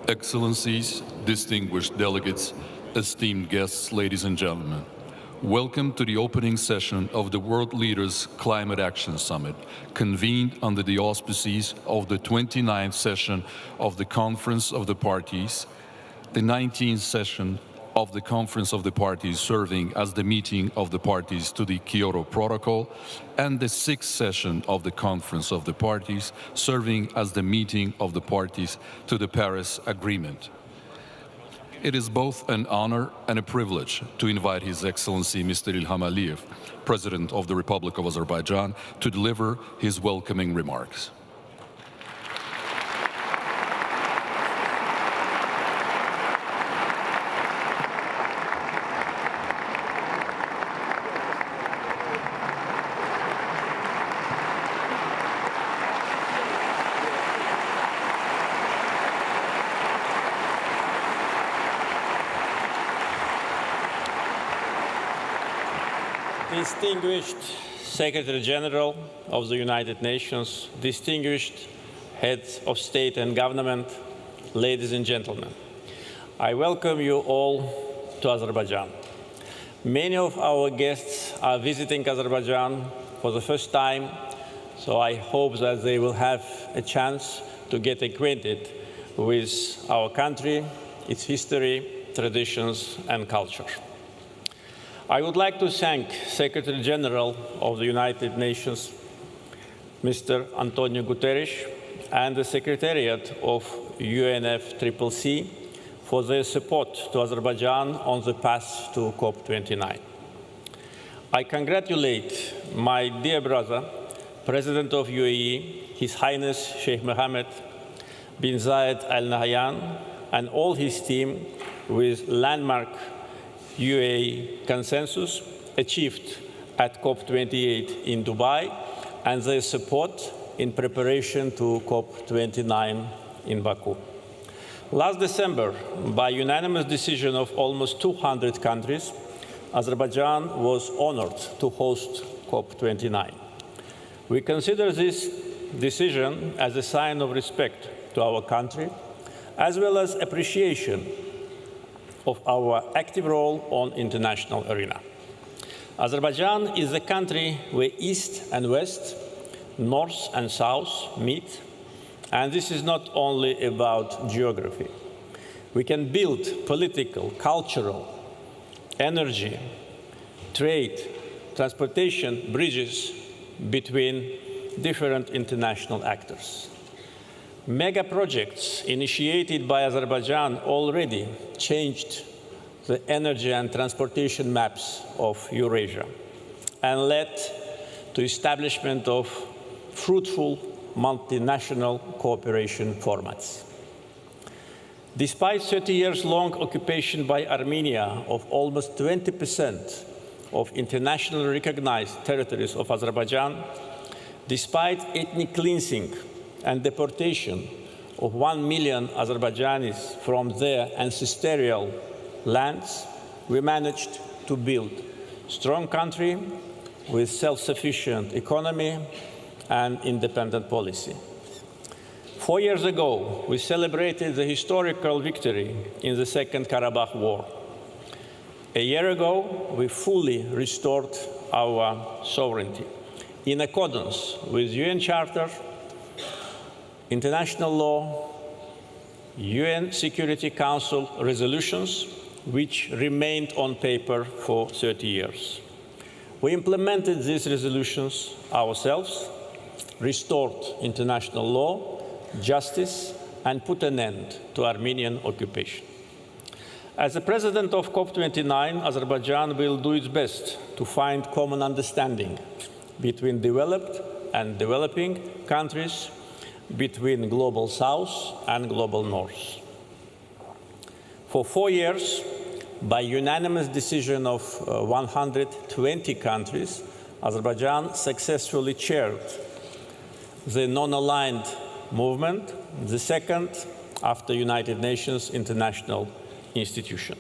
Excellencies, distinguished delegates, esteemed guests, ladies and gentlemen, welcome to the opening session of the World Leaders Climate Action Summit, convened under the auspices of the 29th session of the Conference of the Parties, the 19th session of the Conference of the Parties serving as the meeting of the parties to the Kyoto Protocol, and the 6th session of the Conference of the Parties serving as the meeting of the parties to the Paris Agreement. It is both an honor and a privilege to invite His Excellency Mr. Ilham Aliyev, President of the Republic of Azerbaijan, to deliver his welcoming remarks. Distinguished Secretary General of the United Nations, distinguished heads of state and government, ladies and gentlemen, I welcome you all to Azerbaijan. Many of our guests are visiting Azerbaijan for the first time, so I hope that they will have a chance to get acquainted with our country, its history, traditions, and culture. I would like to thank Secretary General of the United Nations, Mr. Antonio Guterres, and the Secretariat of UNFCCC for their support to Azerbaijan on the path to COP29. I congratulate my dear brother, President of UAE, His Highness Sheikh Mohammed bin Zayed Al Nahyan, and all his team with landmark UAE consensus achieved at COP28 in Dubai and their support in preparation to COP29 in Baku. Last December, by unanimous decision of almost 200 countries, Azerbaijan was honored to host COP29. We consider this decision as a sign of respect to our country, as well as appreciation of our active role on international arena. Azerbaijan is a country where East and West, North and South meet, and this is not only about geography. We can build political, cultural, energy, trade, transportation bridges between different international actors. Mega projects initiated by Azerbaijan already changed the energy and transportation maps of Eurasia and led to establishment of fruitful multinational cooperation formats. Despite 30 years long occupation by Armenia of almost 20% of internationally recognized territories of Azerbaijan, despite ethnic cleansing and deportation of 1 million Azerbaijanis from their ancestral lands, we managed to build a strong country with self-sufficient economy and independent policy. 4 years ago, we celebrated the historical victory in the Second Karabakh War. A year ago, we fully restored our sovereignty in accordance with UN Charter, international law, UN Security Council resolutions, which remained on paper for 30 years. We implemented these resolutions ourselves, restored international law, justice, and put an end to Armenian occupation. As the president of COP29, Azerbaijan will do its best to find common understanding between developed and developing countries, between Global South and Global North. For 4 years, by unanimous decision of 120 countries, Azerbaijan successfully chaired the non-aligned movement, the second after United Nations International Institution.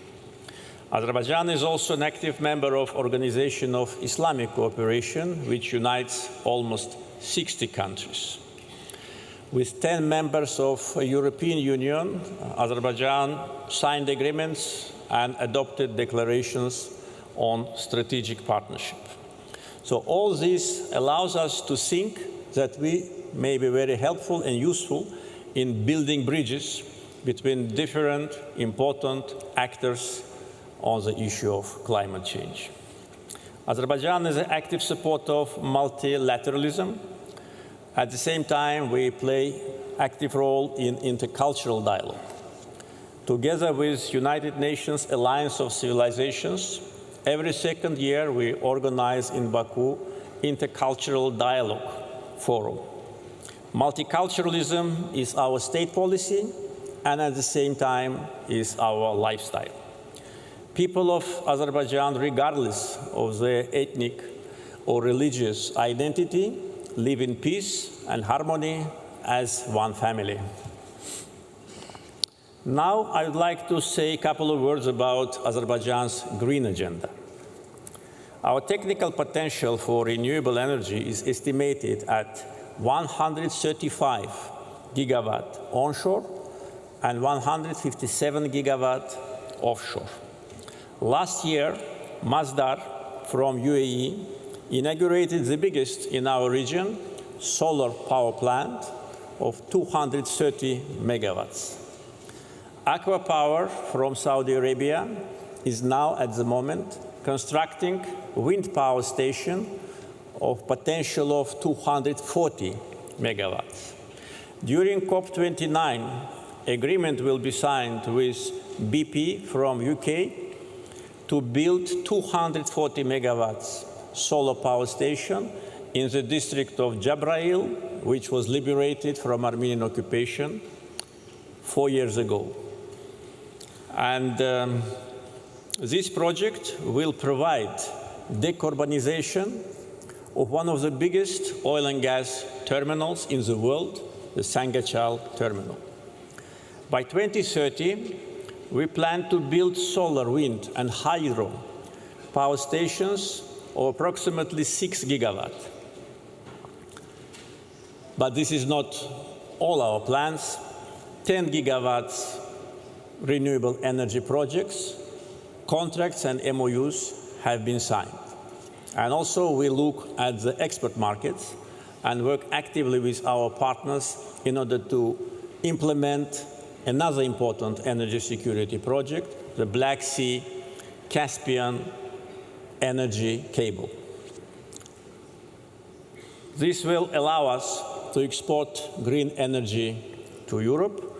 Azerbaijan is also an active member of Organization of Islamic Cooperation, which unites almost 60 countries. With 10 members of the European Union, Azerbaijan signed agreements and adopted declarations on strategic partnership. So all this allows us to think that we may be very helpful and useful in building bridges between different important actors on the issue of climate change. Azerbaijan is an active supporter of multilateralism. At the same time, we play an active role in intercultural dialogue. Together with United Nations Alliance of Civilizations, every second year we organize in Baku Intercultural Dialogue Forum. Multiculturalism is our state policy and at the same time is our lifestyle. People of Azerbaijan, regardless of their ethnic or religious identity, live in peace and harmony as one family. Now I would like to say a couple of words about Azerbaijan's green agenda. Our technical potential for renewable energy is estimated at 135 gigawatt onshore and 157 gigawatt offshore. Last year, Masdar from UAE inaugurated the biggest in our region solar power plant of 230 megawatts. Aqua Power from Saudi Arabia is now at the moment constructing a wind power station of potential of 240 megawatts. During COP29, agreement will be signed with BP from UK to build 240 megawatts solar power station in the district of Jabrail, which was liberated from Armenian occupation 4 years ago. And this project will provide decarbonization of one of the biggest oil and gas terminals in the world, the Sangachal terminal. By 2030, we plan to build solar, wind, and hydro power stations of approximately 6 gigawatts. But this is not all our plans. 10 gigawatts renewable energy projects, contracts and MOUs have been signed. And also we look at the export markets and work actively with our partners in order to implement another important energy security project, the Black Sea Caspian energy cable. This will allow us to export green energy to Europe,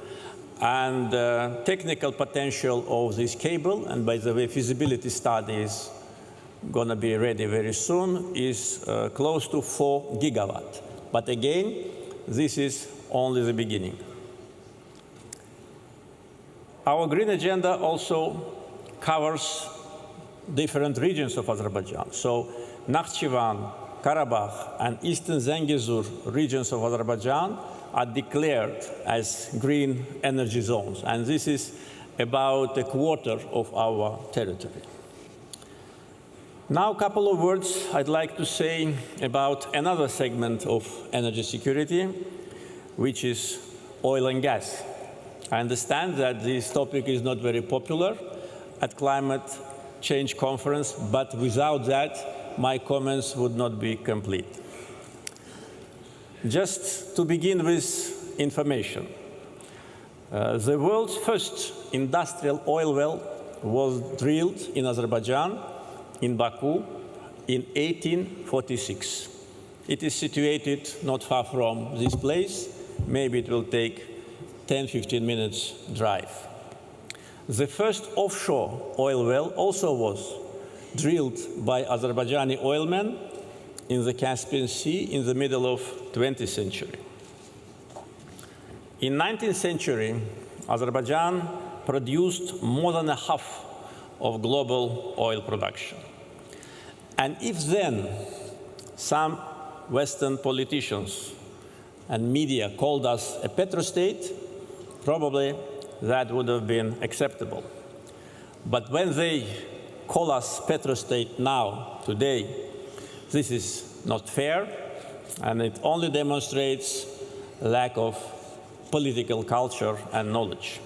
and the technical potential of this cable, and by the way, feasibility study is going to be ready very soon, is close to 4 gigawatts, But again, this is only the beginning. Our green agenda also covers different regions of Azerbaijan. So Nakhchivan, Karabakh, and Eastern Zangezur regions of Azerbaijan are declared as green energy zones. And this is about a quarter of our territory. Now, a couple of words I'd like to say about another segment of energy security, which is oil and gas. I understand that this topic is not very popular at climate change conference, but without that, my comments would not be complete. Just to begin with information. The world's first industrial oil well was drilled in Azerbaijan, in Baku, in 1846. It is situated not far from this place. Maybe it will take 10-15 minutes drive. The first offshore oil well also was drilled by Azerbaijani oilmen in the Caspian Sea in the middle of 20th century. In 19th century, Azerbaijan produced more than a half of global oil production. And if then some Western politicians and media called us a petrostate, probably that would have been acceptable. But when they call us petrostate now, today, this is not fair, and it only demonstrates lack of political culture and knowledge.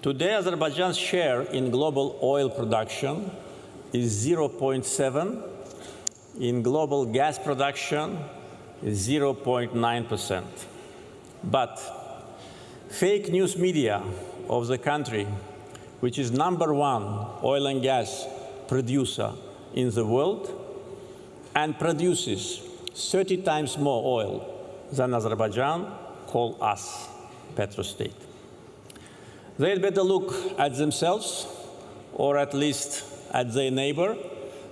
Today, Azerbaijan's share in global oil production is 0.7. In global gas production is 0.9%. But fake news media of the country, which is #1 oil and gas producer in the world and produces 30 times more oil than Azerbaijan, call us petrostate. They'd better look at themselves, or at least at their neighbor,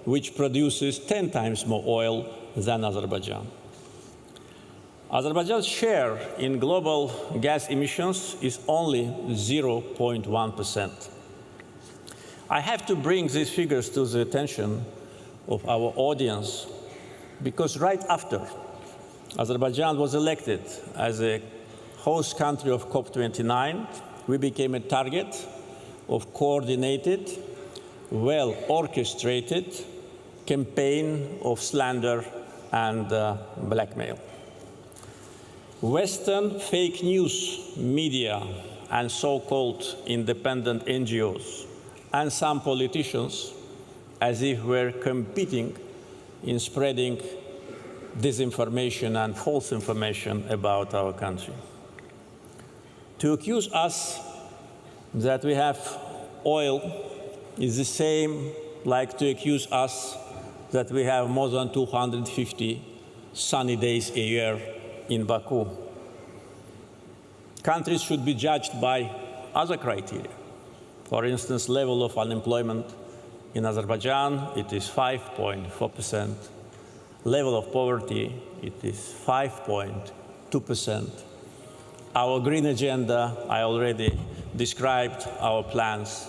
which produces 10 times more oil than Azerbaijan. Azerbaijan's share in global gas emissions is only 0.1%. I have to bring these figures to the attention of our audience because right after Azerbaijan was elected as a host country of COP29, we became a target of coordinated, well-orchestrated campaign of slander and blackmail. Western fake news media and so-called independent NGOs and some politicians, as if we're competing in spreading disinformation and false information about our country. To accuse us that we have oil is the same like to accuse us that we have more than 250 sunny days a year in Baku. Countries should be judged by other criteria. For instance, level of unemployment in Azerbaijan, it is 5.4%. Level of poverty, it is 5.2%. Our green agenda, I already described our plans.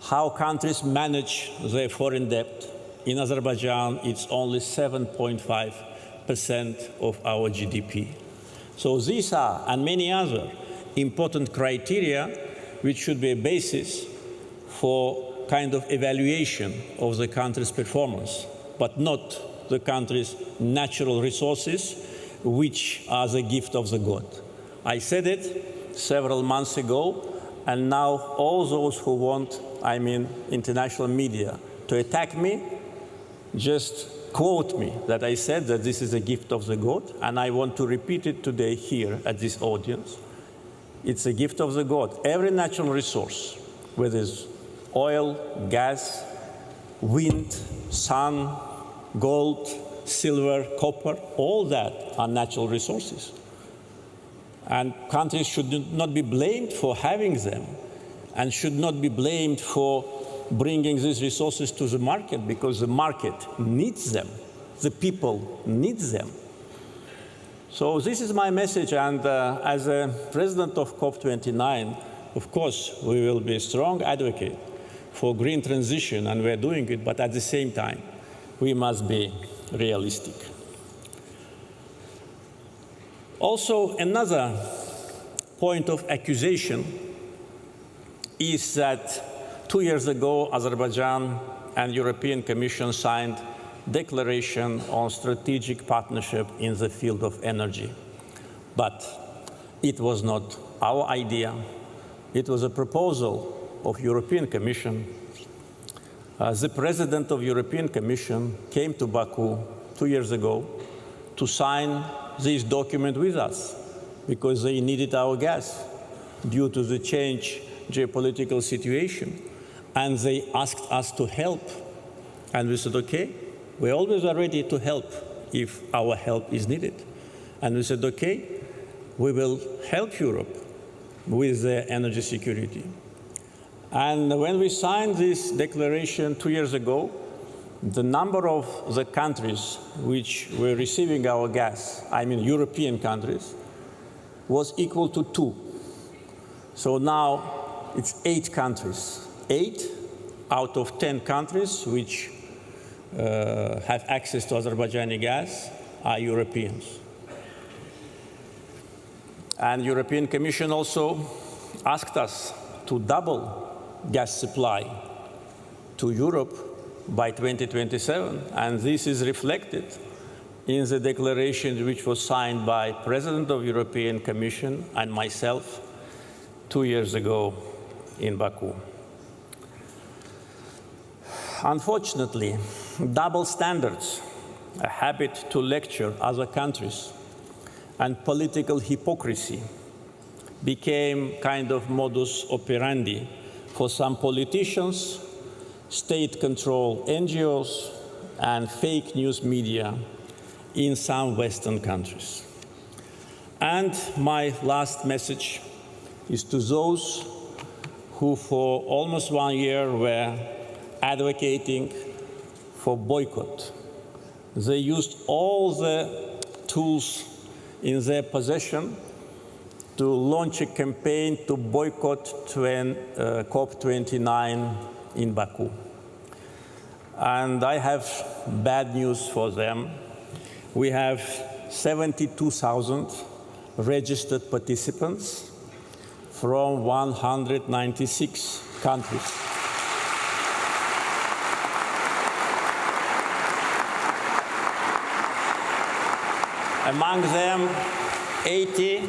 How countries manage their foreign debt. In Azerbaijan, it's only 7.5% of our GDP. So these are, and many other, important criteria which should be a basis for kind of evaluation of the country's performance, but not the country's natural resources, which are the gift of the God. I said it several months ago, and now all those who want, international media, to attack me, just quote me that I said that this is a gift of the God, and I want to repeat it today here at this audience. It's a gift of the God. Every natural resource, whether it's oil, gas, wind, sun, gold, silver, copper, all that are natural resources. And countries should not be blamed for having them and should not be blamed for bringing these resources to the market because the market needs them the people need them. So this is my message, and as a president of COP29, of course, we will be a strong advocate for green transition, and we're doing it, but at the same time, we must be realistic. Also, another point of accusation is that 2 years ago, Azerbaijan and European Commission signed declaration on strategic partnership in the field of energy. But it was not our idea. It was a proposal of European Commission. The President of European Commission came to Baku 2 years ago to sign this document with us because they needed our gas due to the change geopolitical situation. And they asked us to help. And we said, okay, we always are ready to help if our help is needed. And we said, okay, we will help Europe with their energy security. And when we signed this declaration 2 years ago, the number of the countries which were receiving our gas, I mean European countries, was equal to 2. So now it's 8 countries. 8 out of 10 countries which have access to Azerbaijani gas are Europeans. And European Commission also asked us to double gas supply to Europe by 2027, and this is reflected in the declaration which was signed by President of European Commission and myself 2 years ago in Baku. Unfortunately, double standards, a habit to lecture other countries, and political hypocrisy became kind of modus operandi for some politicians, state-controlled NGOs, and fake news media in some Western countries. And my last message is to those who for almost 1 year were advocating for boycott. They used all the tools in their possession to launch a campaign to boycott COP29 in Baku. And I have bad news for them. We have 72,000 registered participants from 196 countries. Among them, 80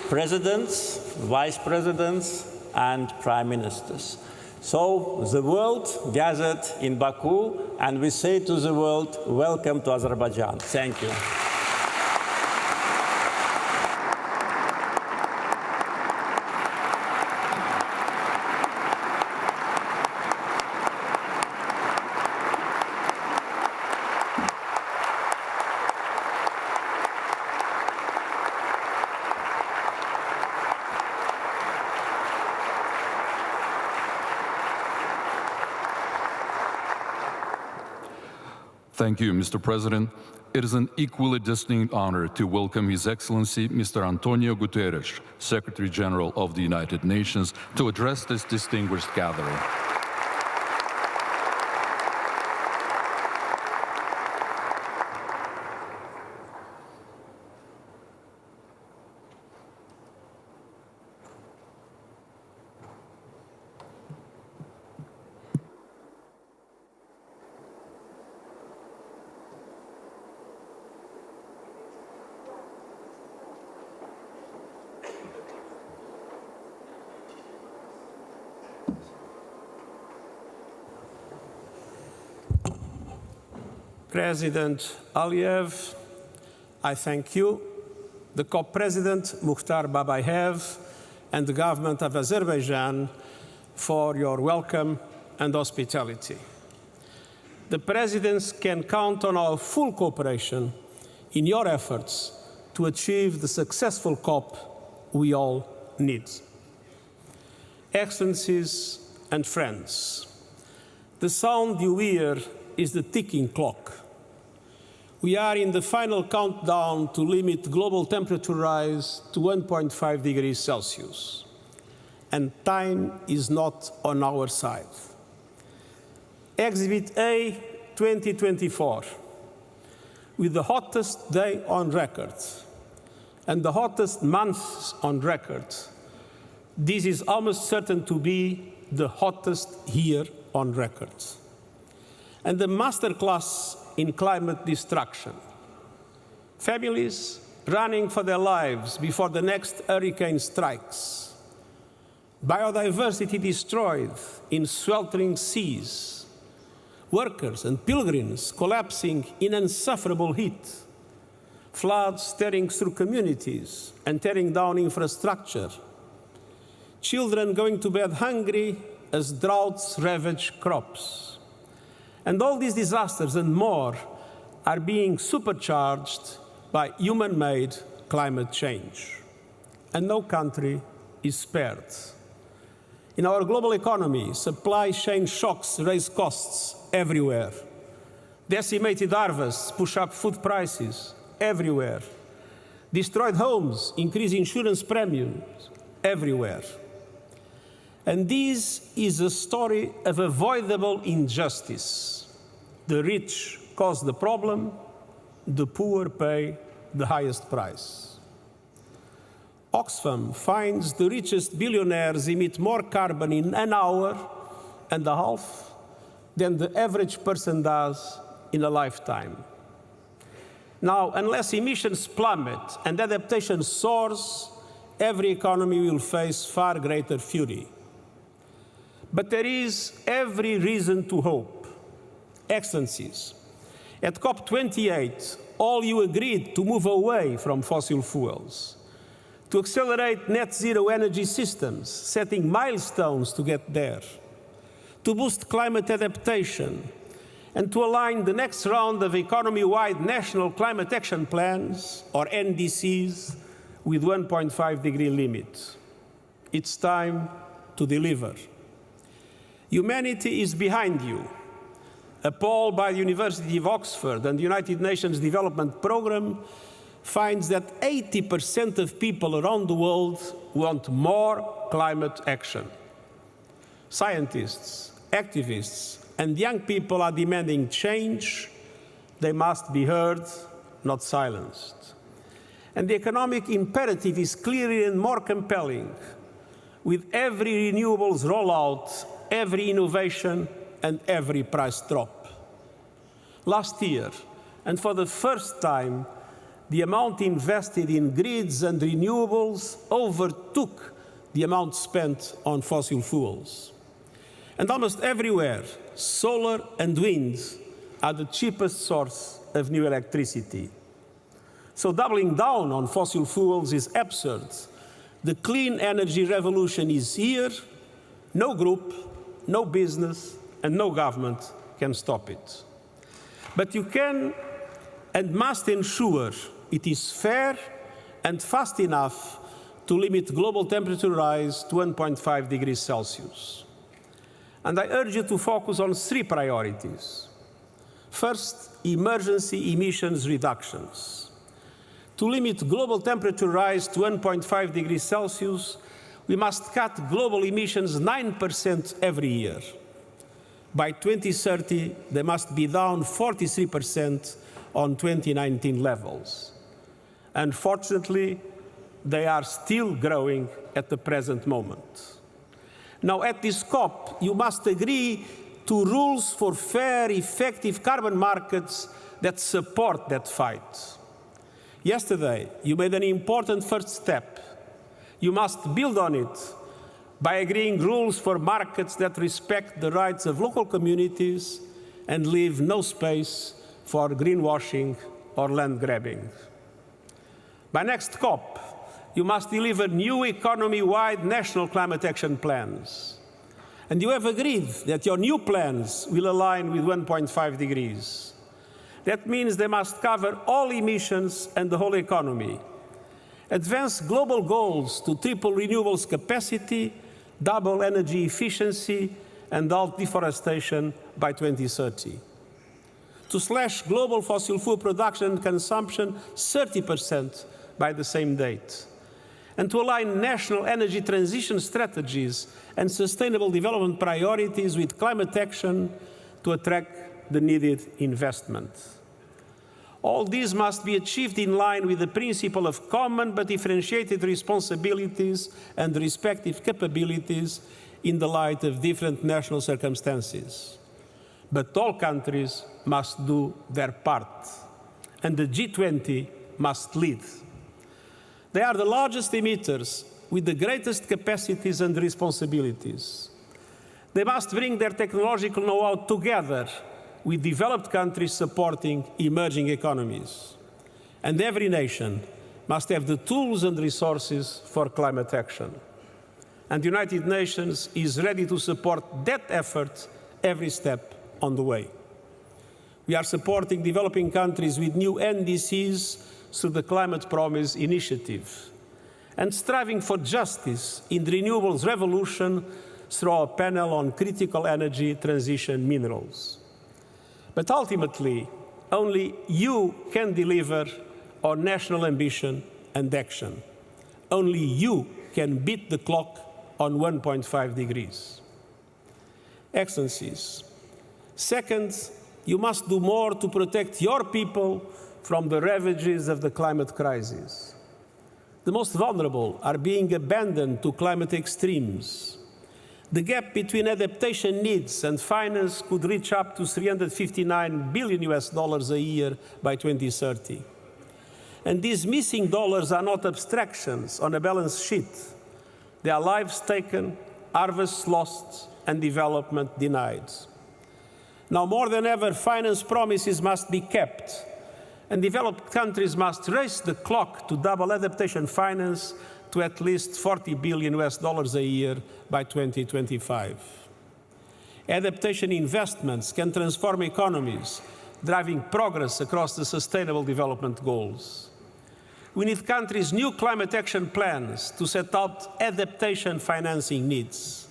presidents, vice presidents, and prime ministers. So the world gathered in Baku, and we say to the world, welcome to Azerbaijan. Thank you. Thank you, Mr. President. It is an equally distinct honor to welcome His Excellency Mr. Antonio Guterres, Secretary General of the United Nations, to address this distinguished gathering. President Aliyev, I thank you, the COP President Mukhtar Babayev, and the government of Azerbaijan for your welcome and hospitality. The Presidents can count on our full cooperation in your efforts to achieve the successful COP we all need. Excellencies and friends, the sound you hear is the ticking clock. We are in the final countdown to limit global temperature rise to 1.5 degrees Celsius. And time is not on our side. Exhibit A 2024, with the hottest day on record and the hottest months on record, this is almost certain to be the hottest year on record. And the masterclass in climate destruction. Families running for their lives before the next hurricane strikes. Biodiversity destroyed in sweltering seas. Workers and pilgrims collapsing in insufferable heat. Floods tearing through communities and tearing down infrastructure. Children going to bed hungry as droughts ravage crops. And all these disasters and more are being supercharged by human-made climate change. And no country is spared. In our global economy, supply chain shocks raise costs everywhere. Decimated harvests push up food prices everywhere. Destroyed homes increase insurance premiums everywhere. And this is a story of avoidable injustice. The rich cause the problem, the poor pay the highest price. Oxfam finds the richest billionaires emit more carbon in an hour and a half than the average person does in a lifetime. Now, unless emissions plummet and adaptation soars, every economy will face far greater fury. But there is every reason to hope. Excellencies, at COP28, all you agreed to move away from fossil fuels, to accelerate net zero energy systems, setting milestones to get there, to boost climate adaptation, and to align the next round of economy-wide national climate action plans, or NDCs, with 1.5 degree limit. It's time to deliver. Humanity is behind you. A poll by the University of Oxford and the United Nations Development Programme finds that 80% of people around the world want more climate action. Scientists, activists, and young people are demanding change. They must be heard, not silenced. And the economic imperative is clearer and more compelling. With every renewables rollout, every innovation, and every price drop. Last year, and for the first time, the amount invested in grids and renewables overtook the amount spent on fossil fuels. And almost everywhere, solar and wind are the cheapest source of new electricity. So doubling down on fossil fuels is absurd. The clean energy revolution is here. No group, no business, and no government can stop it. But you can and must ensure it is fair and fast enough to limit global temperature rise to 1.5 degrees Celsius. And I urge you to focus on three priorities. First, emergency emissions reductions. To limit global temperature rise to 1.5 degrees Celsius, we must cut global emissions 9% every year. By 2030, they must be down 43% on 2019 levels. Unfortunately, they are still growing at the present moment. Now, at this COP, you must agree to rules for fair, effective carbon markets that support that fight. Yesterday, you made an important first step. You must build on it by agreeing rules for markets that respect the rights of local communities and leave no space for greenwashing or land grabbing. By next COP, you must deliver new economy-wide national climate action plans. And you have agreed that your new plans will align with 1.5 degrees. That means they must cover all emissions and the whole economy. Advance global goals to triple renewables capacity, double energy efficiency, and halt deforestation by 2030. to slash global fossil fuel production and consumption 30% by the same date, and to align national energy transition strategies and sustainable development priorities with climate action to attract the needed investment. All these must be achieved in line with the principle of common but differentiated responsibilities and respective capabilities in the light of different national circumstances. But all countries must do their part, and the G20 must lead. They are the largest emitters with the greatest capacities and responsibilities. They must bring their technological know-how together with developed countries supporting emerging economies. And every nation must have the tools and resources for climate action. And the United Nations is ready to support that effort every step on the way. We are supporting developing countries with new NDCs through the Climate Promise Initiative, and striving for justice in the renewables revolution through our panel on critical energy transition minerals. But ultimately, only you can deliver on national ambition and action. Only you can beat the clock on 1.5 degrees. Excellencies, second, you must do more to protect your people from the ravages of the climate crisis. The most vulnerable are being abandoned to climate extremes. The gap between adaptation needs and finance could reach up to $359 billion a year by 2030. And these missing dollars are not abstractions on a balance sheet. They are lives taken, harvests lost, and development denied. Now more than ever, finance promises must be kept, and developed countries must race the clock to double adaptation finance to at least $40 billion a year by 2025. Adaptation investments can transform economies, driving progress across the Sustainable Development Goals. We need countries' new climate action plans to set out adaptation financing needs.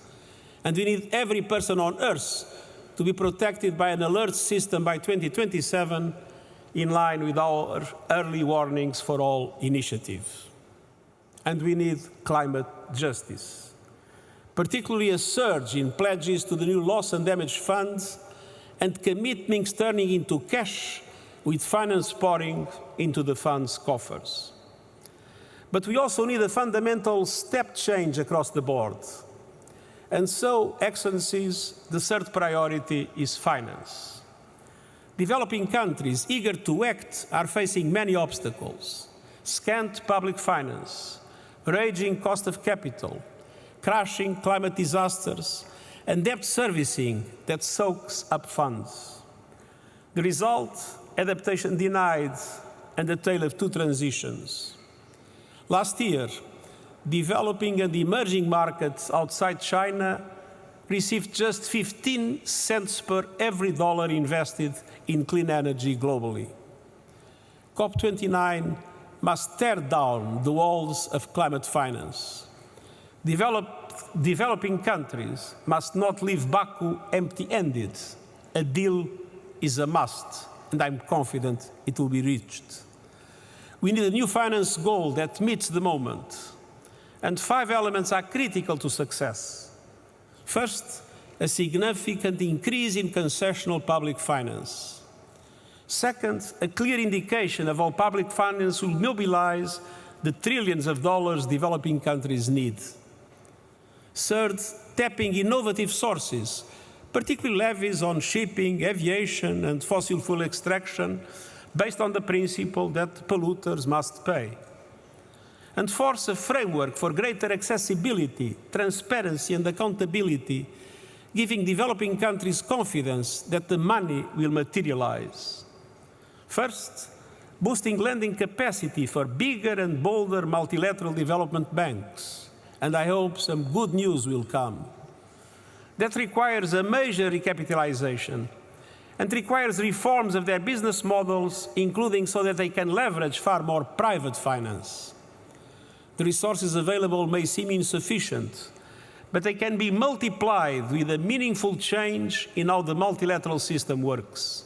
And we need every person on Earth to be protected by an alert system by 2027, in line with our early warnings for all initiative. And we need climate justice, particularly a surge in pledges to the new loss and damage funds and commitments turning into cash, with finance pouring into the fund's coffers. But we also need a fundamental step change across the board. And so, Excellencies, the third priority is finance. Developing countries eager to act are facing many obstacles: scant public finance, raging cost of capital, crashing climate disasters, and debt servicing that soaks up funds. The result? Adaptation denied and a tale of two transitions. Last year, developing and emerging markets outside China received just 15 cents per every dollar invested in clean energy globally. COP29 must tear down the walls of climate finance. Developing countries must not leave Baku empty-handed. A deal is a must, and I'm confident it will be reached. We need a new finance goal that meets the moment. And 5 elements are critical to success. First, a significant increase in concessional public finance. Second, a clear indication of how public finance will mobilize the trillions of dollars developing countries need. Third, tapping innovative sources, particularly levies on shipping, aviation, and fossil fuel extraction, based on the principle that polluters must pay. And fourth, a framework for greater accessibility, transparency, and accountability, giving developing countries confidence that the money will materialize. First, boosting lending capacity for bigger and bolder multilateral development banks. And I hope some good news will come. That requires a major recapitalization and requires reforms of their business models, including so that they can leverage far more private finance. The resources available may seem insufficient, but they can be multiplied with a meaningful change in how the multilateral system works.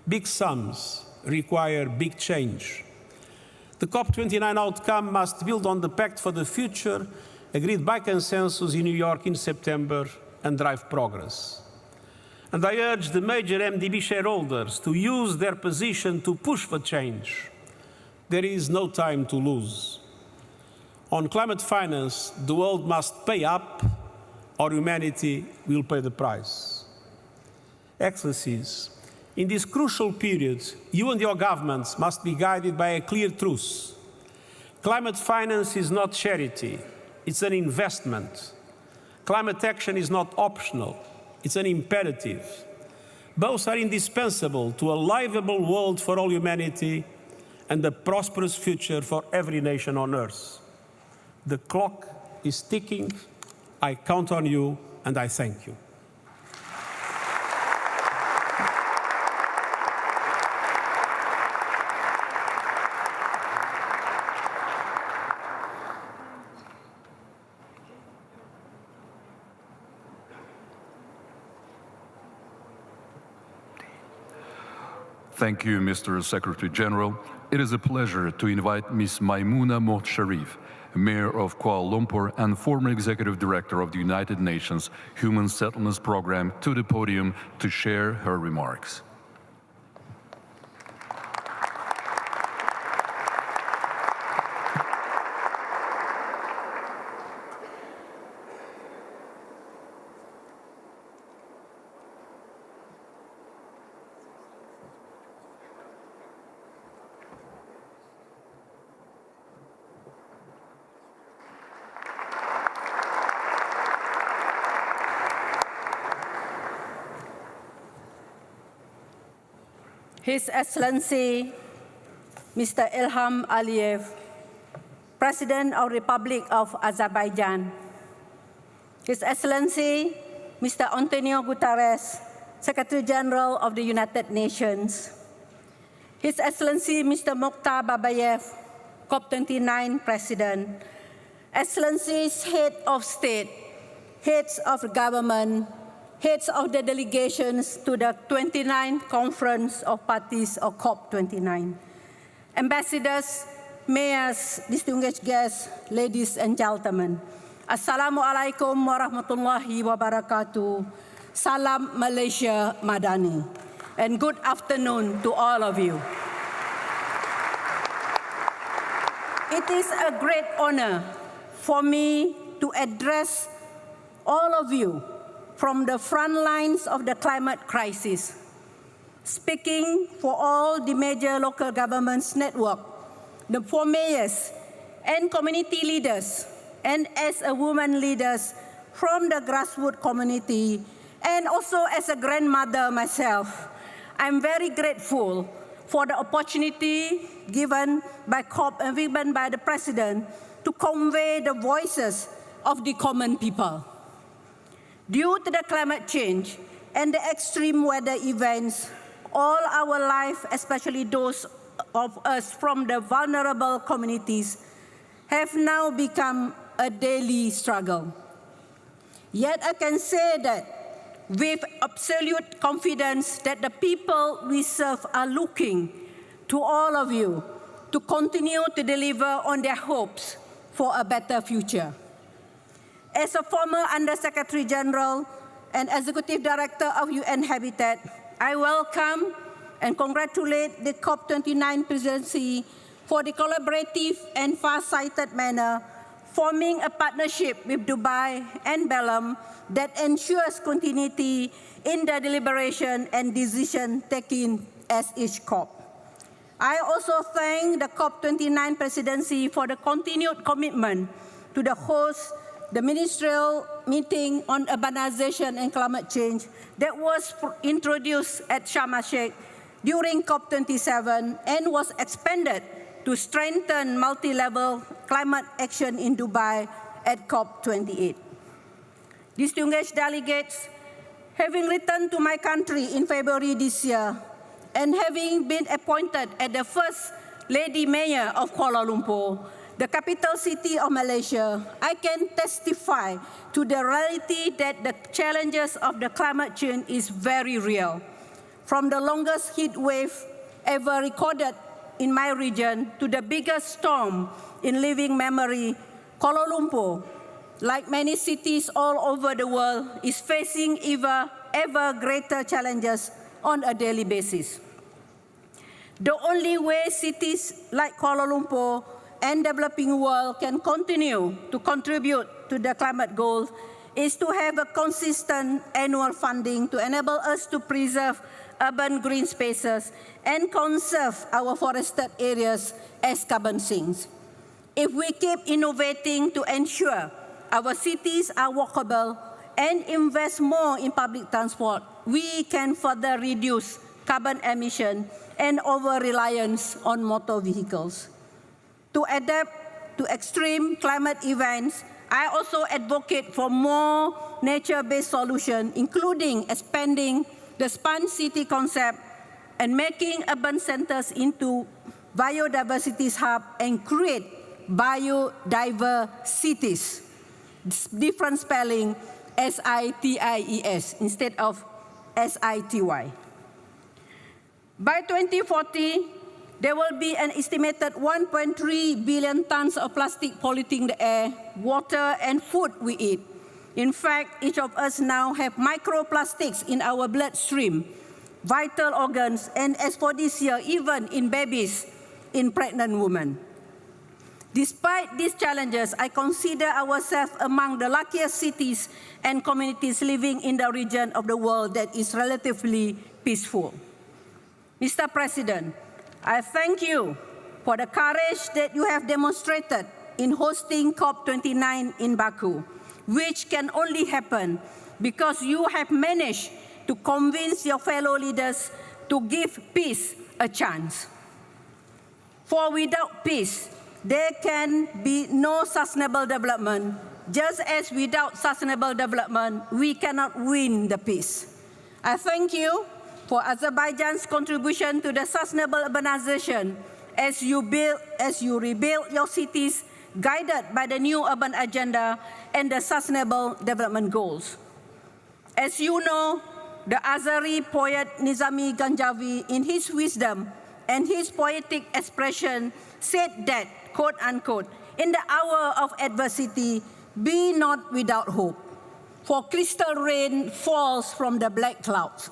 big sums require big change. The COP29 outcome must build on the Pact for the Future agreed by consensus in New York in September and drive progress. And I urge the major MDB shareholders to use their position to push for change. There is no time to lose. On climate finance, the world must pay up or humanity will pay the price. Excellencies, in this crucial period, you and your governments must be guided by a clear truth. Climate finance is not charity, it's an investment. Climate action is not optional, it's an imperative. Both are indispensable to a livable world for all humanity and a prosperous future for every nation on earth. The clock is ticking. I count on you, and I thank you. Thank you, Mr. Secretary General. It is a pleasure to invite Ms. Maimouna Mohd Sharif, Mayor of Kuala Lumpur and former Executive Director of the United Nations Human Settlements Program, to the podium to share her remarks. His Excellency Mr. Ilham Aliyev, President of the Republic of Azerbaijan, His Excellency Mr. Antonio Guterres, Secretary General of the United Nations, His Excellency Mr. Mukhtar Babayev, COP29 President, Excellencies, Head of State, Heads of Government, Heads of the delegations to the 29th Conference of Parties of COP29, Ambassadors, Mayors, distinguished guests, ladies and gentlemen, Assalamualaikum warahmatullahi wabarakatuh, Salam Malaysia Madani, and good afternoon to all of you. It is a great honor for me to address all of you from the front lines of the climate crisis, speaking for all the major local governments network, the 4 mayors and community leaders, and as a woman leaders from the grassroots community, and also as a grandmother myself. I'm very grateful for the opportunity given by COP and given by the President to convey the voices of the common people. Due to the climate change and the extreme weather events, all our life, especially those of us from the vulnerable communities, have now become a daily struggle. Yet I can say that with absolute confidence that the people we serve are looking to all of you to continue to deliver on their hopes for a better future. As a former Under-Secretary General and Executive Director of UN Habitat, I welcome and congratulate the COP29 presidency for the collaborative and far-sighted manner, forming a partnership with Dubai and Belém that ensures continuity in the deliberation and decision taken as each COP. I also thank the COP29 presidency for the continued commitment to host the ministerial meeting on urbanization and climate change that was introduced at Sharm el-Sheikh during COP27 and was expanded to strengthen multi-level climate action in Dubai at COP28. Distinguished delegates, having returned to my country in February this year and having been appointed as the First Lady Mayor of Kuala Lumpur, the capital city of Malaysia, I can testify to the reality that the challenges of the climate change is very real. from the longest heat wave ever recorded in my region to the biggest storm in living memory, Kuala Lumpur, like many cities all over the world, is facing ever greater challenges on a daily basis. The only way cities like Kuala Lumpur and developing world can continue to contribute to the climate goals is to have a consistent annual funding to enable us to preserve urban green spaces and conserve our forested areas as carbon sinks. If we keep innovating to ensure our cities are walkable and invest more in public transport, we can further reduce carbon emission and over-reliance on motor vehicles. To adapt to extreme climate events, I also advocate for more nature-based solutions, including expanding the Smart City concept and making urban centers into biodiversity hubs and create biodiverse cities. Different spelling, S-I-T-I-E-S instead of S-I-T-Y. By 2040, there will be an estimated 1.3 billion tons of plastic polluting the air, water, and food we eat. In fact, each of us now have microplastics in our bloodstream, vital organs, and as for this year, even in babies, in pregnant women. Despite these challenges, I consider ourselves among the luckiest cities and communities living in the region of the world that is relatively peaceful. Mr. President, I thank you for the courage that you have demonstrated in hosting COP29 in Baku, which can only happen because you have managed to convince your fellow leaders to give peace a chance. For without peace, there can be no sustainable development, just as without sustainable development, we cannot win the peace. I thank you for Azerbaijan's contribution to the sustainable urbanization as you rebuild your cities, guided by the new urban agenda and the sustainable development goals. As you know, the Azeri poet Nizami Ganjavi, in his wisdom and his poetic expression, said that, quote unquote, in the hour of adversity, be not without hope, for crystal rain falls from the black clouds.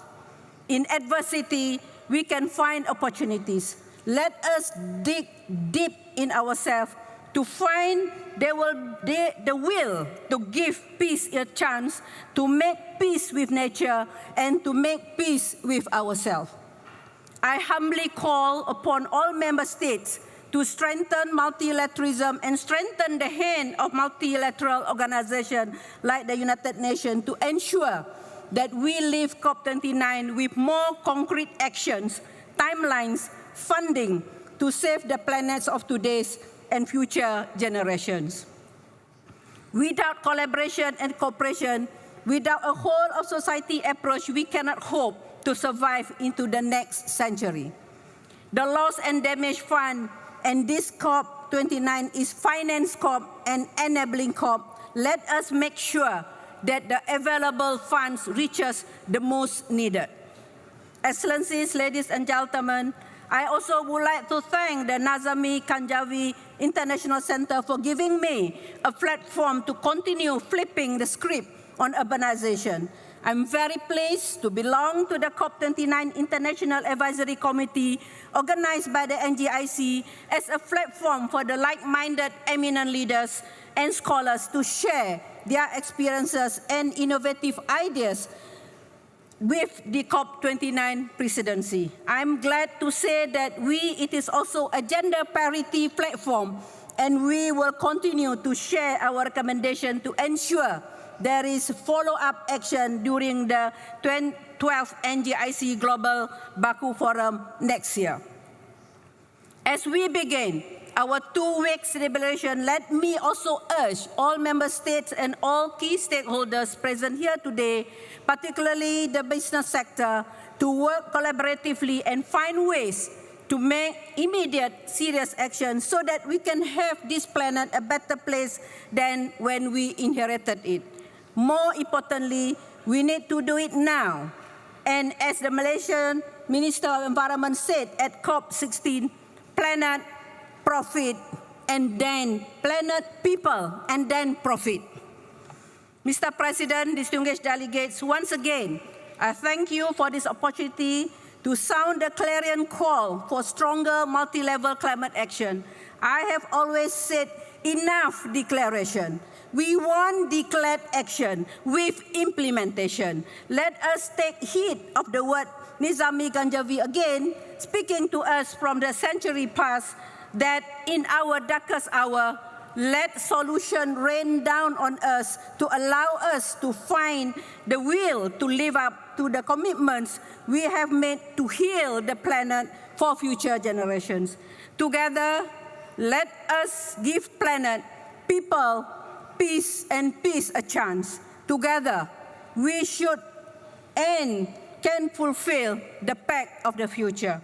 In adversity, we can find opportunities. Let us dig deep in ourselves to find the will to give peace a chance, to make peace with nature, and to make peace with ourselves. I humbly call upon all member states to strengthen multilateralism and strengthen the hand of multilateral organizations like the United Nations to ensure that we leave COP29 with more concrete actions, timelines, funding to save the planets of today's and future generations. Without collaboration and cooperation, without a whole of society approach, we cannot hope to survive into the next century. The Loss and Damage Fund and this COP29 is finance COP and enabling COP. Let us make sure that the available funds reaches the most needed. Excellencies, ladies and gentlemen, I also would like to thank the Nazami Ganjavi International Center for giving me a platform to continue flipping the script on urbanization. I'm very pleased to belong to the COP29 International Advisory Committee organized by the NGIC as a platform for the like-minded eminent leaders and scholars to share their experiences and innovative ideas with the COP29 presidency. I'm glad to say that it is also a gender parity platform, and we will continue to share our recommendation to ensure there is follow-up action during the 12th NGIC Global Baku Forum next year. As we begin our 2-week celebration, let me also urge all member states and all key stakeholders present here today, particularly the business sector, to work collaboratively and find ways to make immediate serious action so that we can have this planet a better place than when we inherited it. More importantly, we need to do it now. And as the Malaysian Minister of Environment said at COP16, planet, profit, and then planet, people, and then profit. Mr. President, distinguished delegates, once again, I thank you for this opportunity to sound the clarion call for stronger multi-level climate action. I have always said enough declaration. We want declared action with implementation. Let us take heed of the word Nizami Ganjavi again, speaking to us from the century past, that in our darkest hour, let solution rain down on us to allow us to find the will to live up to the commitments we have made to heal the planet for future generations. Together, let us give planet, people, peace and peace a chance. Together, we should and can fulfill the pact of the future.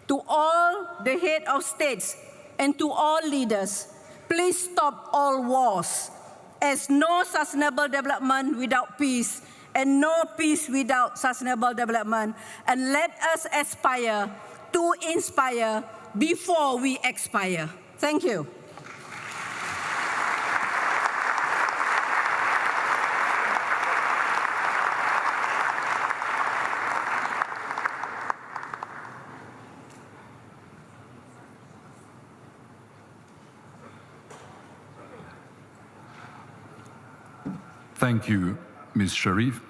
To all the head of states and to all leaders, please stop all wars, as no sustainable development without peace and no peace without sustainable development. And let us aspire to inspire before we expire. Thank you. Thank you, Ms. Sharif.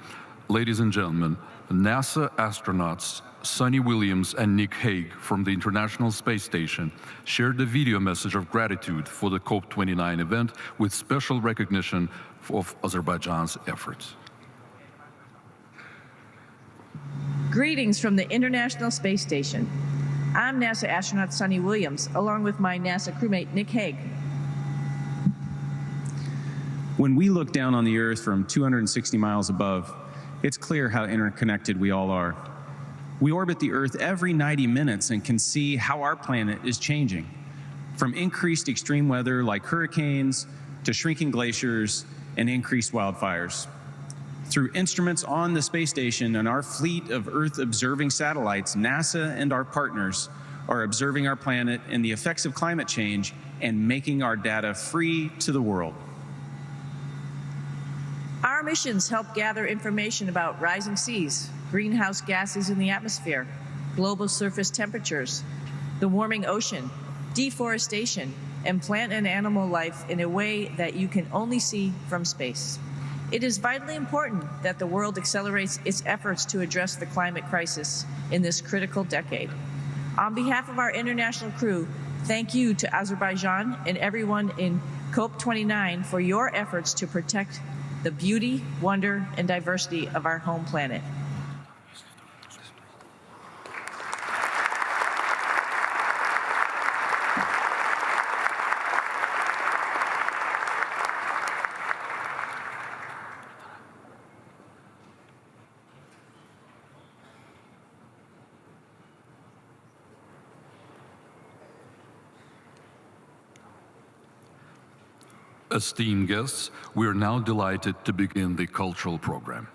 Ladies and gentlemen, NASA astronauts Sonny Williams and Nick Hague from the International Space Station shared a video message of gratitude for the COP29 event with special recognition of Azerbaijan's efforts. Greetings from the International Space Station. I'm NASA astronaut Sonny Williams, along with my NASA crewmate Nick Hague. When we look down on the Earth from 260 miles above, it's clear how interconnected we all are. We orbit the Earth every 90 minutes and can see how our planet is changing, from increased extreme weather like hurricanes to shrinking glaciers and increased wildfires. Through instruments on the space station and our fleet of Earth-observing satellites, NASA and our partners are observing our planet and the effects of climate change and making our data free to the world. Our missions help gather information about rising seas, greenhouse gases in the atmosphere, global surface temperatures, the warming ocean, deforestation, and plant and animal life in a way that you can only see from space. It is vitally important that the world accelerates its efforts to address the climate crisis in this critical decade. On behalf of our international crew, thank you to Azerbaijan and everyone in COP29 for your efforts to protect the beauty, wonder, and diversity of our home planet. Esteemed guests, we are now delighted to begin the cultural program.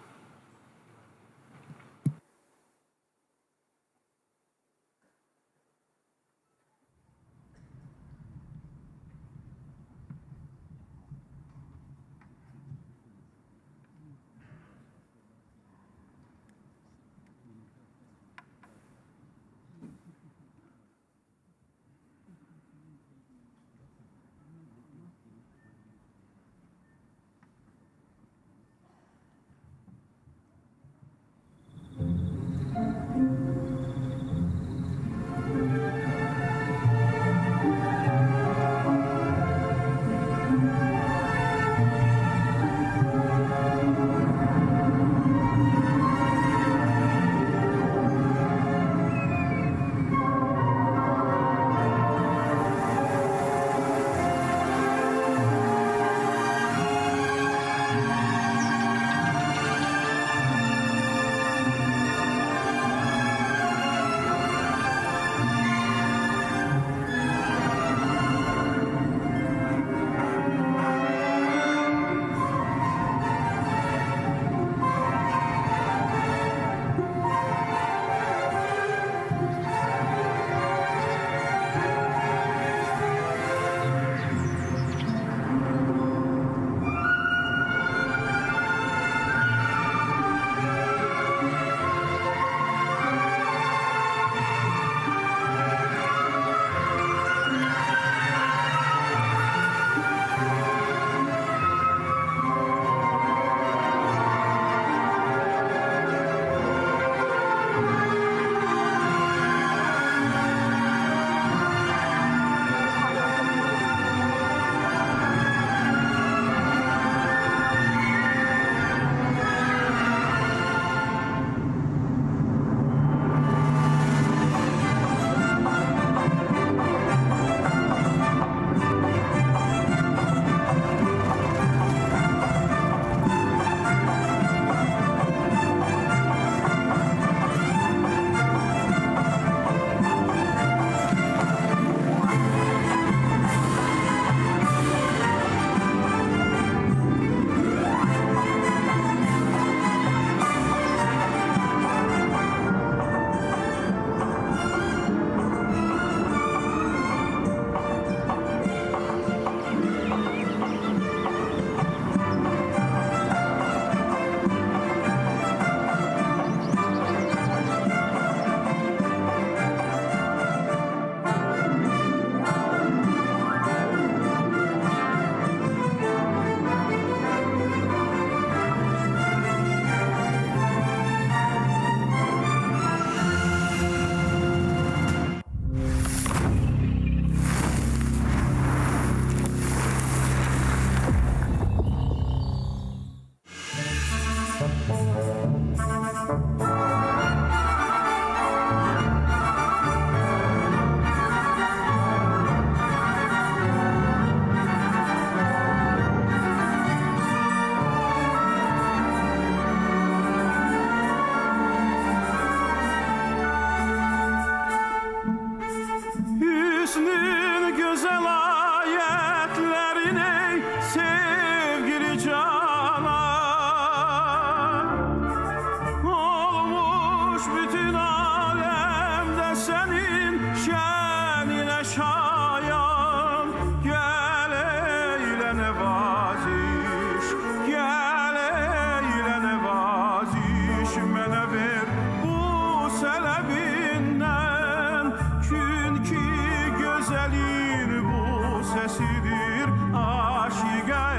sesidir aşığa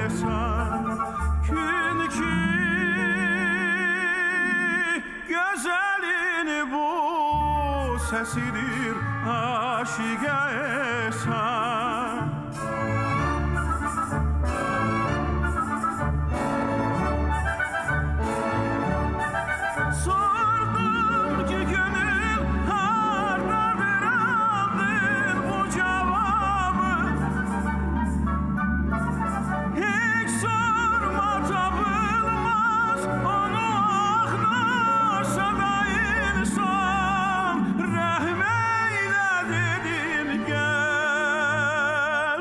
esan. Çünkü güzelin bu sesidir aşığa esan. Sordum ki gönül hardadır, aldın bu cevabı. Hiç sorma tapılmaz, onu aklasa da insan. Rehm eyle dedim gel,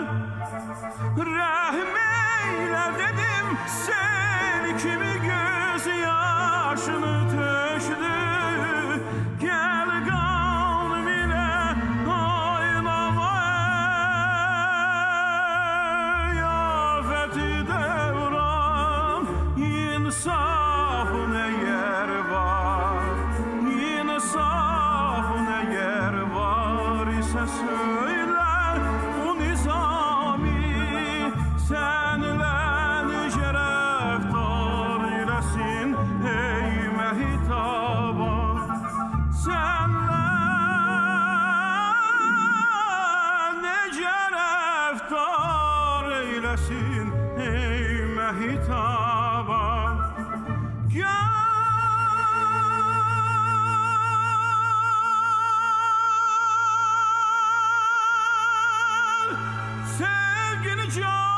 rehm eyle dedim sen kimi göz yaşını töşdü. Gel kalbine oynama ey afeti devran. İnsafın eğer var, insafın eğer var ise söyle bu nizami senle şereftar eylesin ey mehitaba. Senle nece reftar eylesin ey mehitaba. Gel sevgili canan.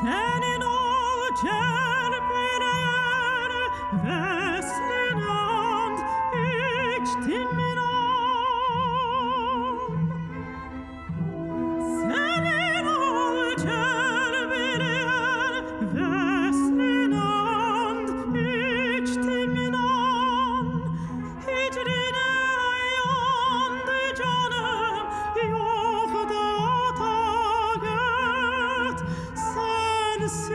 senin ol gelbilen veslinand içtiminan. Senin ol gelbilen veslinand içtiminan. Hicrine yandı canım, yok da takat sensin.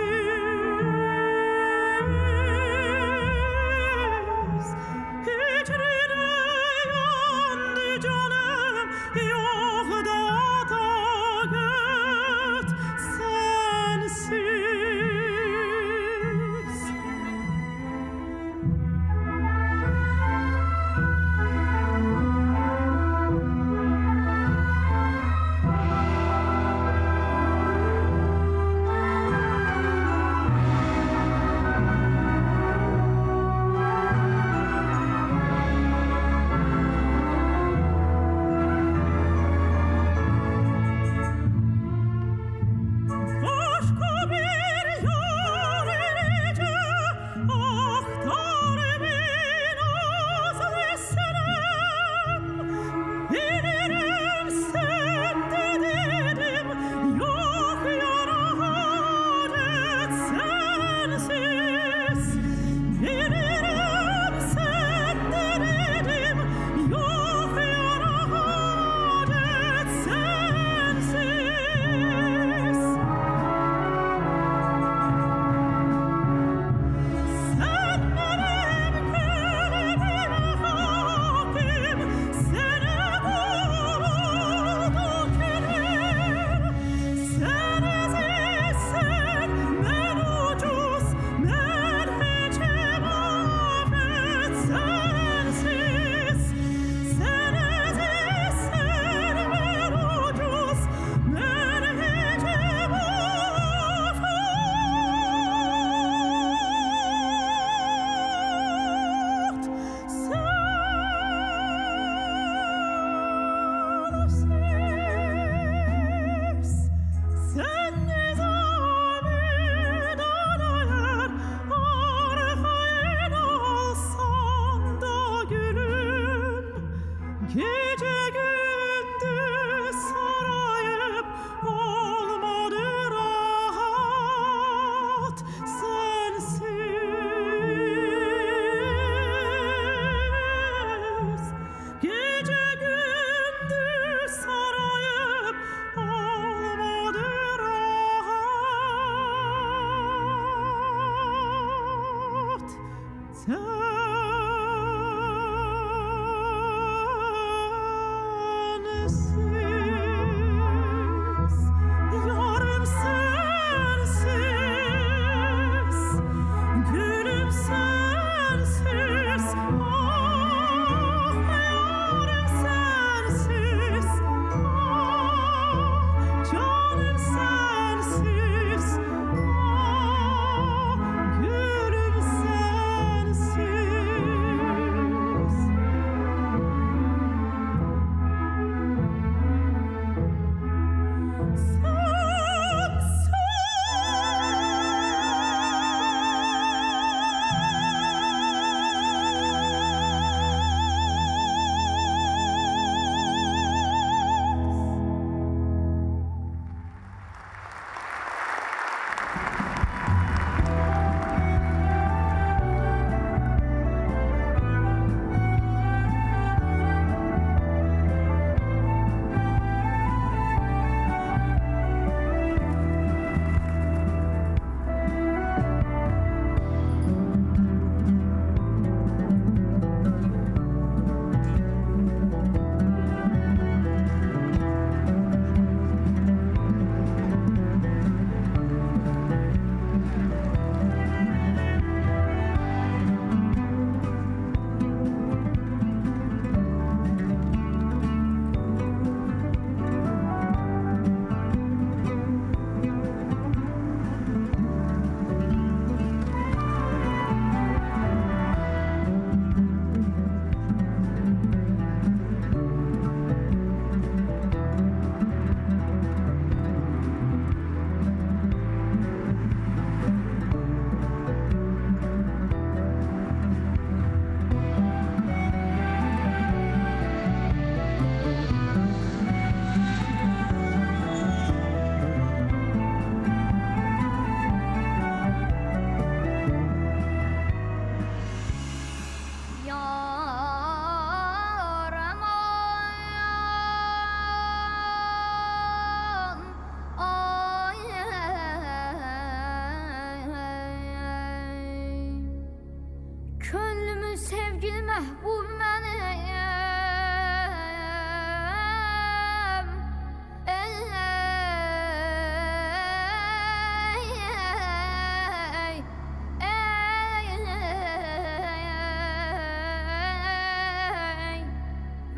sevgili məhbub mənim.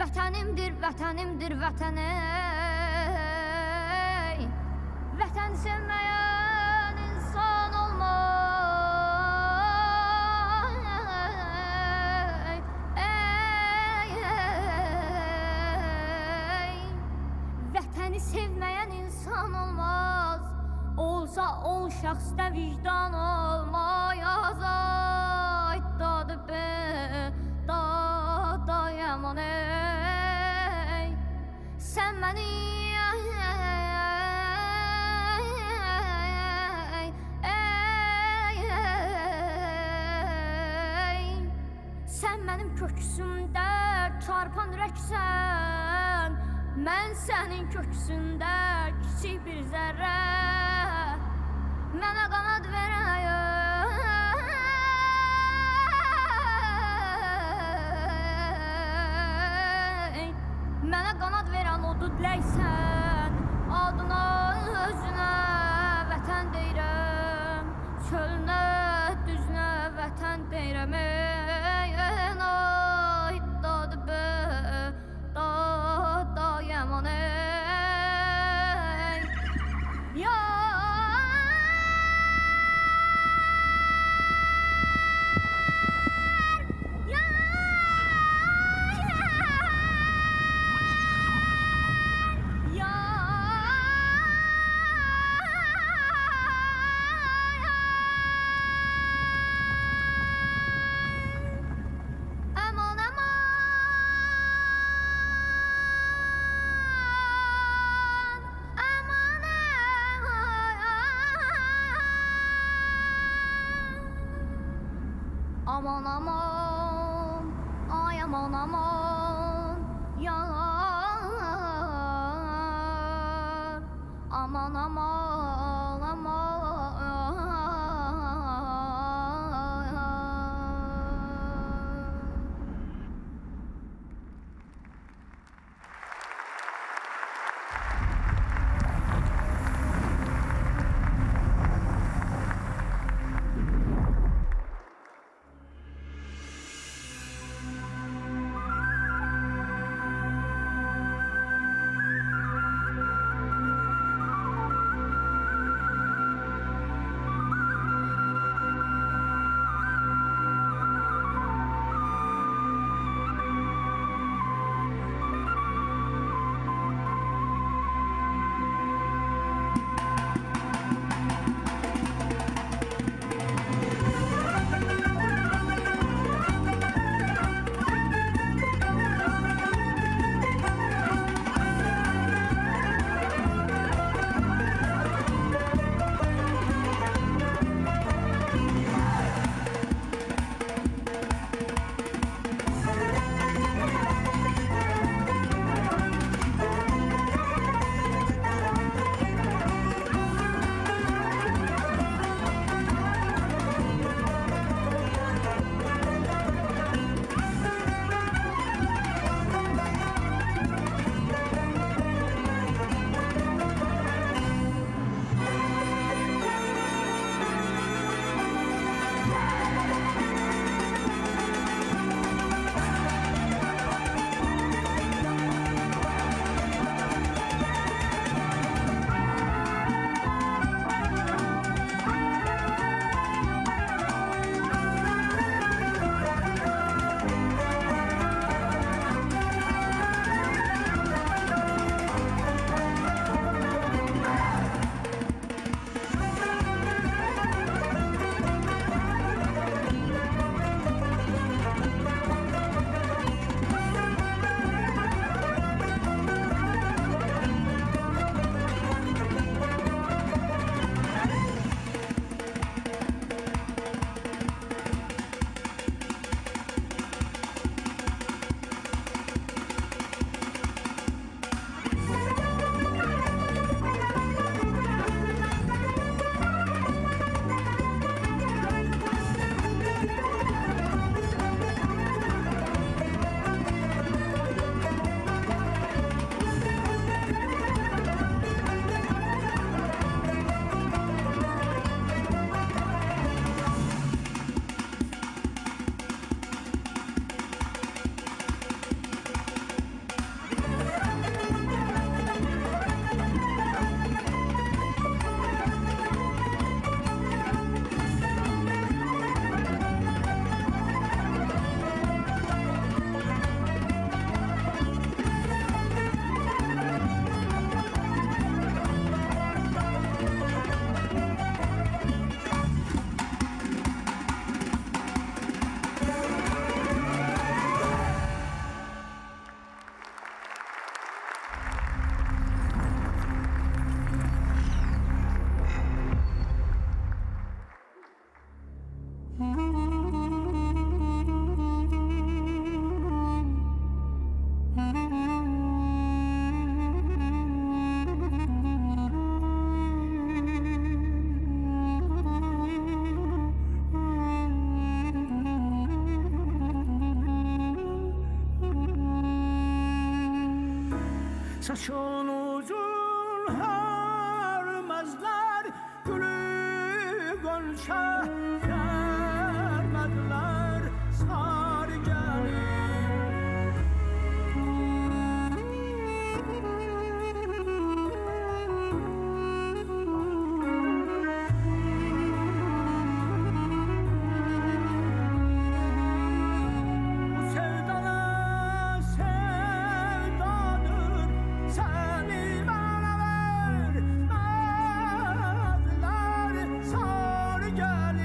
Vətənimdir, vətənimdir, vətəney. Vətən sevməyən insan olmaz. Vətəni sevməyən insan olmaz. Olsa ol şəxsdə vicdan olmayaz. Ay dadı be, dada yaman ey. Sən məni sən mənim köksümdə çarpan ürəksən. Mən sənin köksündə kiçik bir zərrə. Mənə qanad verəyən, mənə qanad verən odu diləksən. Adına, özünə vətən deyirəm. Çölünə, düzünə vətən deyirəm. Ay dadı be, dada yaman ey. Aman aman, ay aman aman, yar. Aman aman, aman. saçın uzun hörmezler, gülü gonca vermediler sarı gelin. Bu sevdalar sevdadır, seni bana vermediler sarı gelin.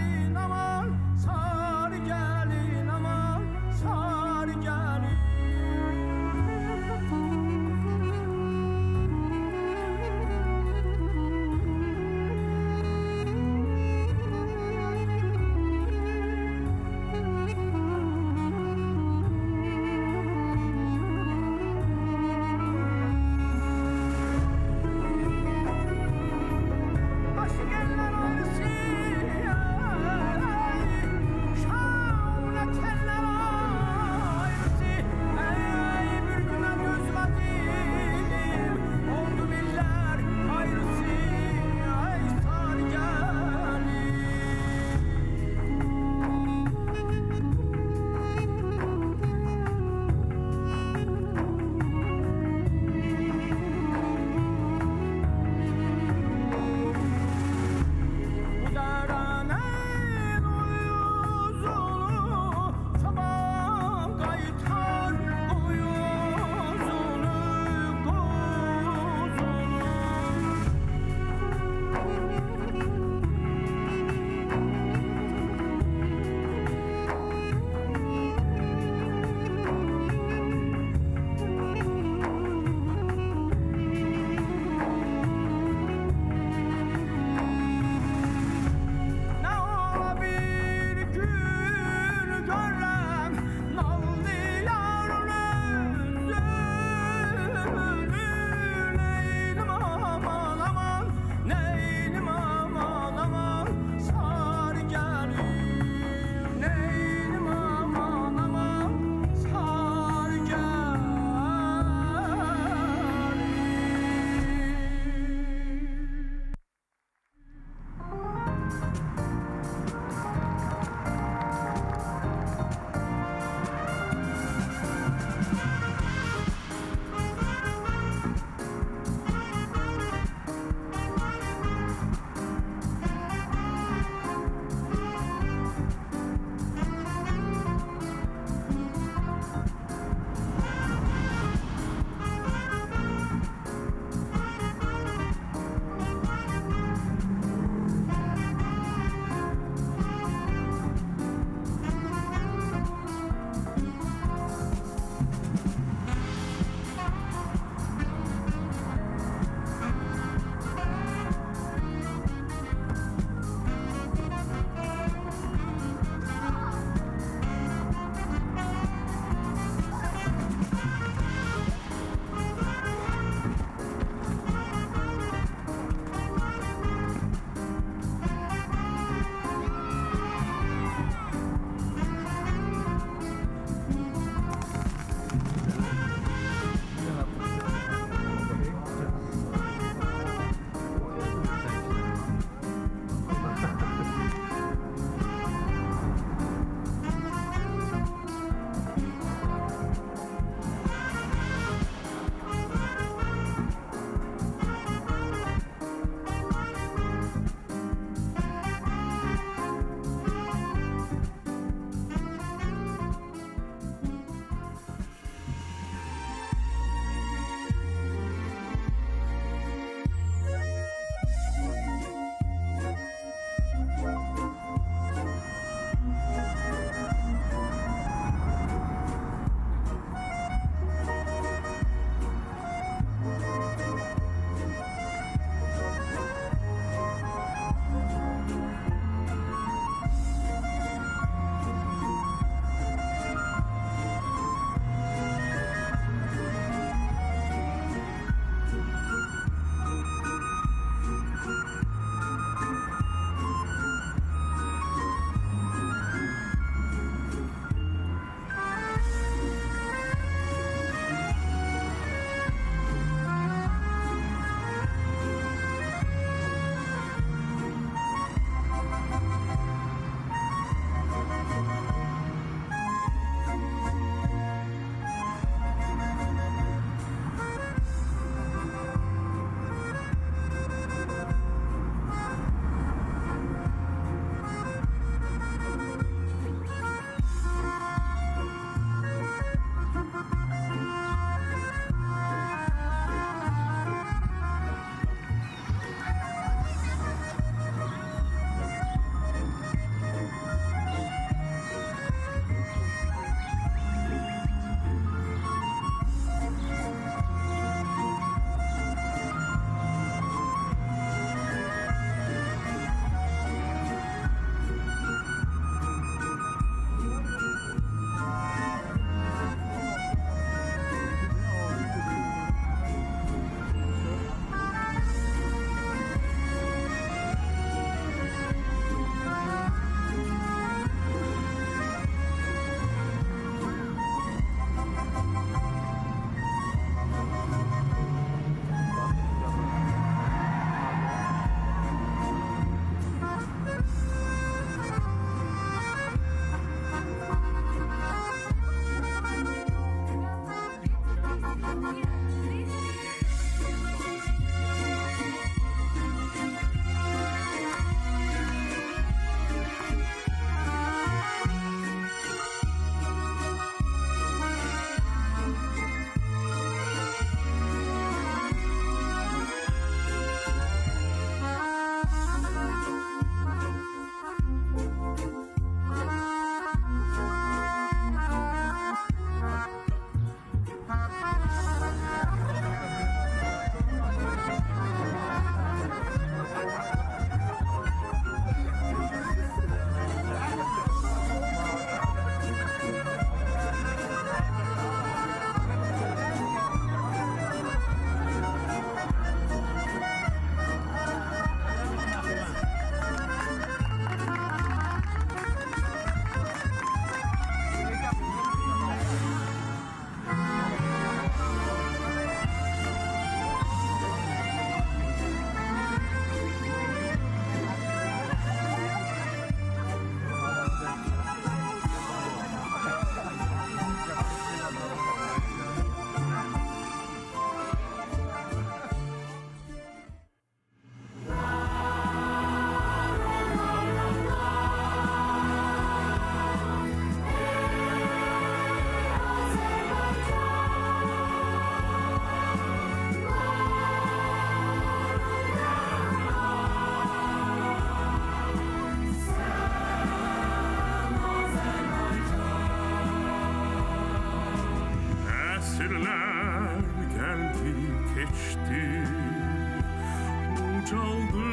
kaldı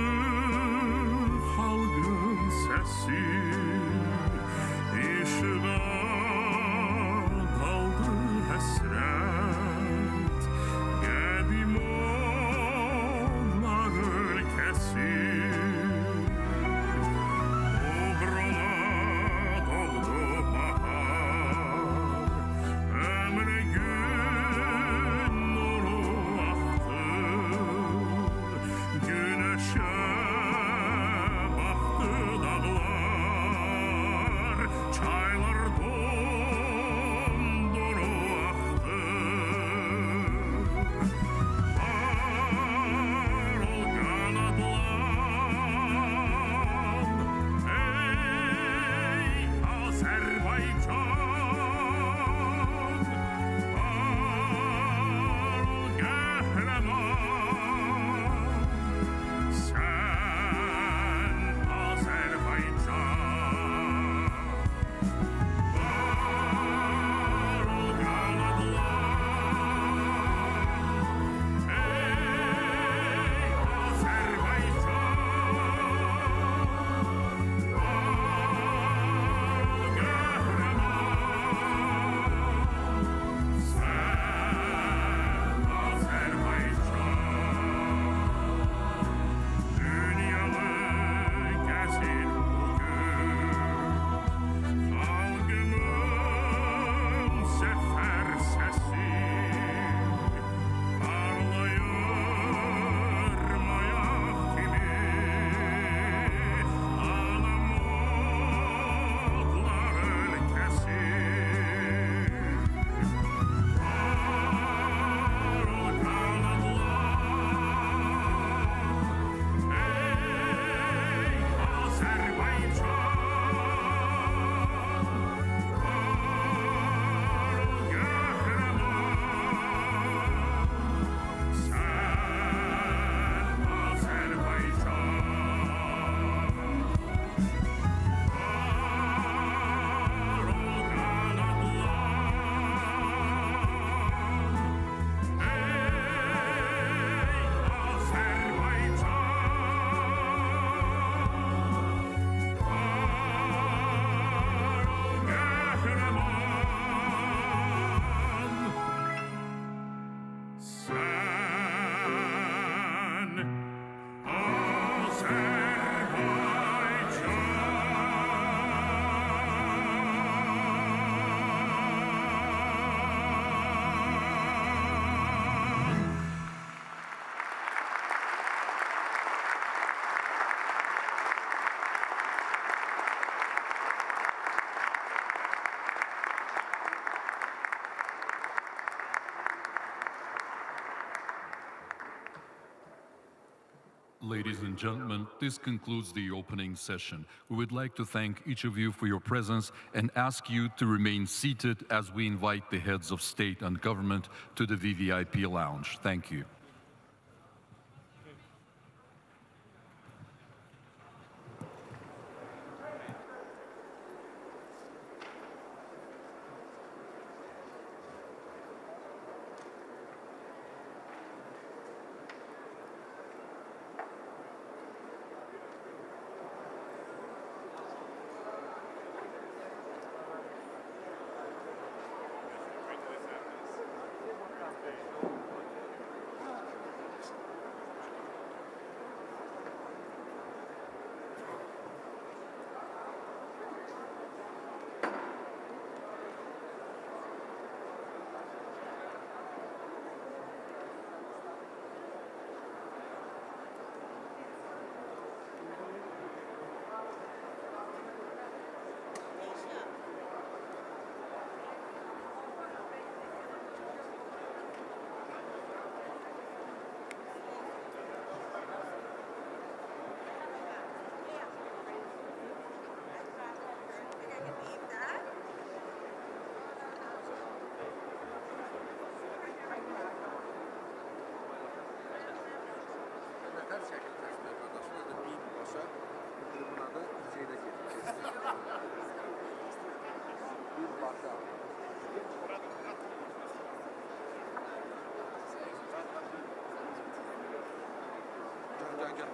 halkın sesi, işığa kaldı hasret, gedim onların kesir. Obrana doldu bahar, ömrü gün nuru aktı, güneşe baktı dağlar, çaylar donduru aktı. Var ol kanatlan, ey Azerbaycan, var ol kahraman, sen Azerbaycan. Var ol kanatlan, ey Azerbaycan, var ol kahraman, sen Azerbaycan. Dünyalı gezir bugün, halkımın sefer sesi, parlayır mayak gibi, anam otlar ülkesi. Var ol kanatlan, ey Azerbaycan, var ol kahraman, sen Azerbaycan. Var ol kanatlan, ey Ladies and gentlemen, this concludes the opening session. We would like to thank each of you for your presence and ask you to remain seated as we invite the heads of state and government to the VVIP lounge. Thank you. Déjà,